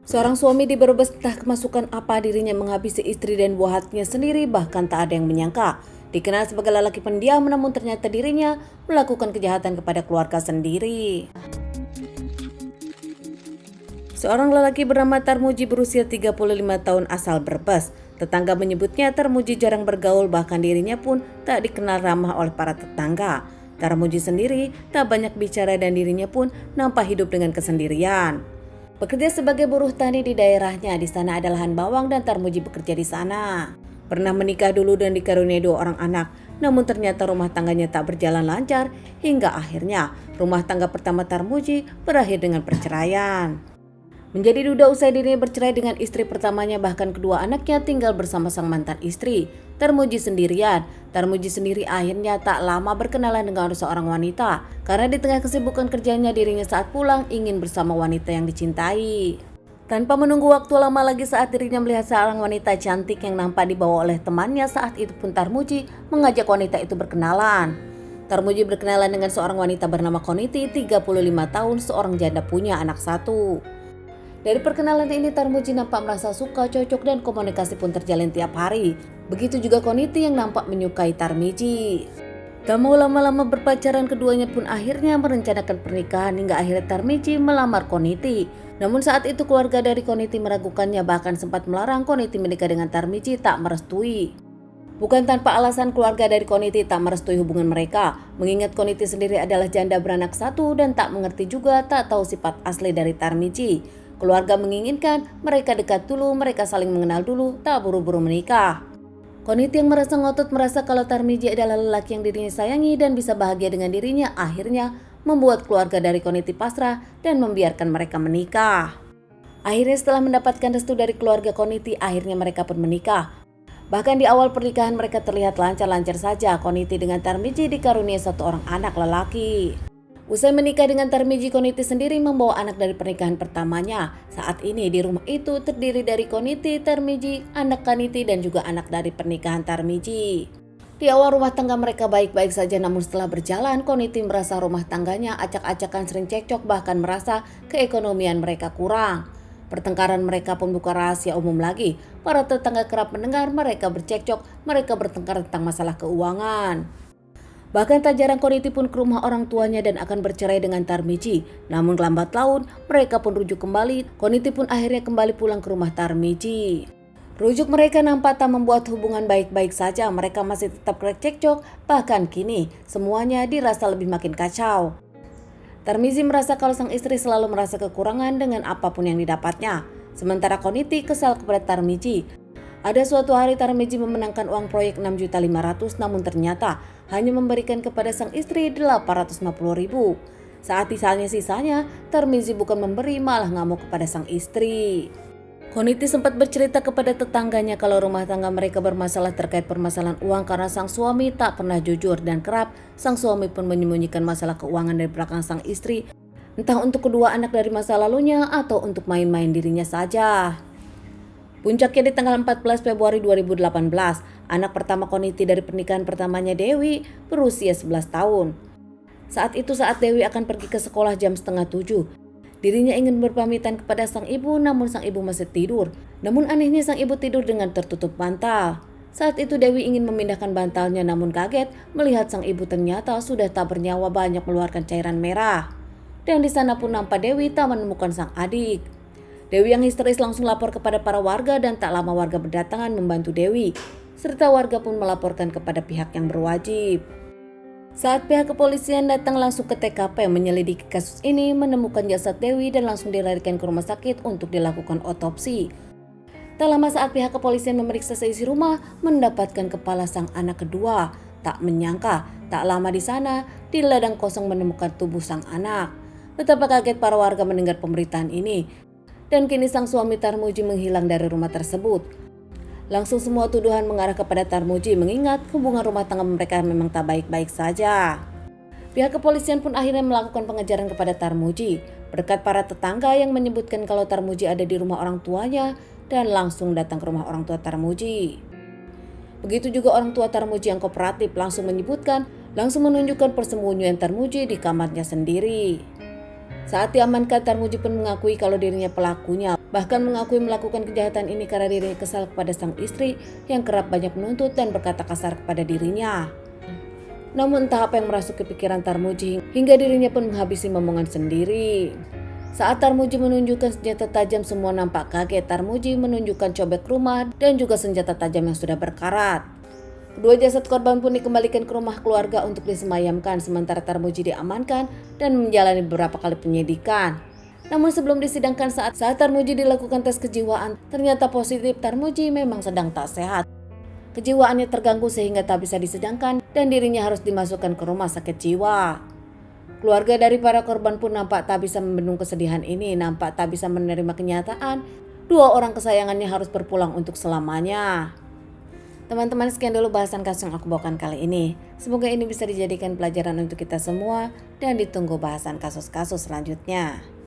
Seorang suami di Brebes entah kemasukan apa dirinya menghabisi istri dan buah hatinya sendiri, bahkan tak ada yang menyangka. Dikenal sebagai lelaki pendiam, namun ternyata dirinya melakukan kejahatan kepada keluarga sendiri. Seorang lelaki bernama Tarmuji berusia 35 tahun asal Brebes. Tetangga menyebutnya Tarmuji jarang bergaul, bahkan dirinya pun tak dikenal ramah oleh para tetangga. Tarmuji sendiri tak banyak bicara dan dirinya pun nampak hidup dengan kesendirian. Bekerja sebagai buruh tani di daerahnya, di sana ada lahan bawang dan Tarmuji bekerja di sana. Pernah menikah dulu dan dikaruniai 2 orang anak, namun ternyata rumah tangganya tak berjalan lancar hingga akhirnya rumah tangga pertama Tarmuji berakhir dengan perceraian. Menjadi duda usai dirinya bercerai dengan istri pertamanya, bahkan kedua anaknya tinggal bersama sang mantan istri. Tarmuji sendirian. Tarmuji sendiri akhirnya tak lama berkenalan dengan seorang wanita. Karena di tengah kesibukan kerjanya, dirinya saat pulang ingin bersama wanita yang dicintai. Tanpa menunggu waktu lama lagi, saat dirinya melihat seorang wanita cantik yang nampak dibawa oleh temannya, saat itu pun Tarmuji mengajak wanita itu berkenalan. Tarmuji berkenalan dengan seorang wanita bernama Koniti, 35 tahun, seorang janda punya anak 1. Dari perkenalan ini Tarmuji nampak merasa suka, cocok, dan komunikasi pun terjalin tiap hari. Begitu juga Koniti yang nampak menyukai Tarmuji. Tak mau lama-lama berpacaran, keduanya pun akhirnya merencanakan pernikahan hingga akhirnya Tarmuji melamar Koniti. Namun saat itu keluarga dari Koniti meragukannya, bahkan sempat melarang Koniti menikah dengan Tarmuji, tak merestui. Bukan tanpa alasan keluarga dari Koniti tak merestui hubungan mereka, mengingat Koniti sendiri adalah janda beranak 1 dan tak mengerti juga, tak tahu sifat asli dari Tarmuji. Keluarga menginginkan mereka dekat dulu, mereka saling mengenal dulu, tak buru-buru menikah. Koniti yang merasa ngotot, merasa kalau Tarmuji adalah lelaki yang dirinya sayangi dan bisa bahagia dengan dirinya, akhirnya membuat keluarga dari Koniti pasrah dan membiarkan mereka menikah. Akhirnya setelah mendapatkan restu dari keluarga Koniti, akhirnya mereka pun menikah. Bahkan di awal pernikahan mereka terlihat lancar-lancar saja. Koniti dengan Tarmuji dikaruniai 1 orang anak lelaki. Usai menikah dengan Tarmuji, Koniti sendiri membawa anak dari pernikahan pertamanya. Saat ini di rumah itu terdiri dari Koniti, Tarmuji, anak Koniti, dan juga anak dari pernikahan Tarmuji. Di awal rumah tangga mereka baik-baik saja, namun setelah berjalan, Koniti merasa rumah tangganya acak-acakan, sering cekcok, bahkan merasa keekonomian mereka kurang. Pertengkaran mereka pun bukan rahasia umum lagi. Para tetangga kerap mendengar mereka bercekcok, mereka bertengkar tentang masalah keuangan. Bahkan tak jarang Koniti pun ke rumah orang tuanya dan akan bercerai dengan Tarmuji. Namun lambat laun mereka pun rujuk kembali. Koniti pun akhirnya kembali pulang ke rumah Tarmuji. Rujuk mereka nampak tak membuat hubungan baik-baik saja. Mereka masih tetap cekcok. Bahkan kini semuanya dirasa lebih makin kacau. Tarmuji merasa kalau sang istri selalu merasa kekurangan dengan apapun yang didapatnya. Sementara Koniti kesal kepada Tarmuji. Ada suatu hari Tarmuji memenangkan uang proyek 6.500.000, namun ternyata hanya memberikan kepada sang istri 850.000. Saat sisanya, Tarmuji bukan memberi, malah ngamuk kepada sang istri. Koniti sempat bercerita kepada tetangganya kalau rumah tangga mereka bermasalah terkait permasalahan uang karena sang suami tak pernah jujur, dan kerap sang suami pun menyembunyikan masalah keuangan dari belakang sang istri, entah untuk kedua anak dari masa lalunya atau untuk main-main dirinya saja. Puncaknya di tanggal 14 Februari 2018, anak pertama Koniti dari pernikahan pertamanya, Dewi, berusia 11 tahun. Saat Dewi akan pergi ke sekolah jam 6:30. Dirinya ingin berpamitan kepada sang ibu, namun sang ibu masih tidur. Namun anehnya sang ibu tidur dengan tertutup bantal. Saat itu Dewi ingin memindahkan bantalnya, namun kaget melihat sang ibu ternyata sudah tak bernyawa, banyak mengeluarkan cairan merah. Dan di sana pun nampak Dewi tak menemukan sang adik. Dewi yang histeris langsung lapor kepada para warga dan tak lama warga berdatangan membantu Dewi, serta warga pun melaporkan kepada pihak yang berwajib. Saat pihak kepolisian datang langsung ke TKP menyelidiki kasus ini, menemukan jasad Dewi dan langsung dilarikan ke rumah sakit untuk dilakukan otopsi. Tak lama saat pihak kepolisian memeriksa seisi rumah, mendapatkan kepala sang anak kedua. Tak menyangka, tak lama di sana, di ladang kosong menemukan tubuh sang anak. Betapa kaget para warga mendengar pemberitaan ini. Dan kini sang suami Tarmuji menghilang dari rumah tersebut. Langsung semua tuduhan mengarah kepada Tarmuji, mengingat hubungan rumah tangga mereka memang tak baik-baik saja. Pihak kepolisian pun akhirnya melakukan pengejaran kepada Tarmuji, berkat para tetangga yang menyebutkan kalau Tarmuji ada di rumah orang tuanya dan langsung datang ke rumah orang tua Tarmuji. Begitu juga orang tua Tarmuji yang kooperatif langsung menunjukkan persembunyian Tarmuji di kamarnya sendiri. Saat diamankan, Tarmuji pun mengakui kalau dirinya pelakunya, bahkan mengakui melakukan kejahatan ini karena dirinya kesal kepada sang istri yang kerap banyak menuntut dan berkata kasar kepada dirinya. Namun entah apa yang merasuki pikiran Tarmuji hingga dirinya pun menghabisi momongan sendiri. Saat Tarmuji menunjukkan senjata tajam, semua nampak kaget. Tarmuji menunjukkan cobek rumah dan juga senjata tajam yang sudah berkarat. Kedua jasad korban pun dikembalikan ke rumah keluarga untuk disemayamkan, sementara Tarmuji diamankan dan menjalani beberapa kali penyidikan. Namun sebelum disidangkan, saat Tarmuji dilakukan tes kejiwaan, ternyata positif. Tarmuji memang sedang tak sehat. Kejiwaannya terganggu sehingga tak bisa disidangkan dan dirinya harus dimasukkan ke rumah sakit jiwa. Keluarga dari para korban pun nampak tak bisa membendung kesedihan ini, nampak tak bisa menerima kenyataan dua orang kesayangannya harus berpulang untuk selamanya. Teman-teman, sekian dulu bahasan kasus yang aku bawakan kali ini. Semoga ini bisa dijadikan pelajaran untuk kita semua dan ditunggu bahasan kasus-kasus selanjutnya.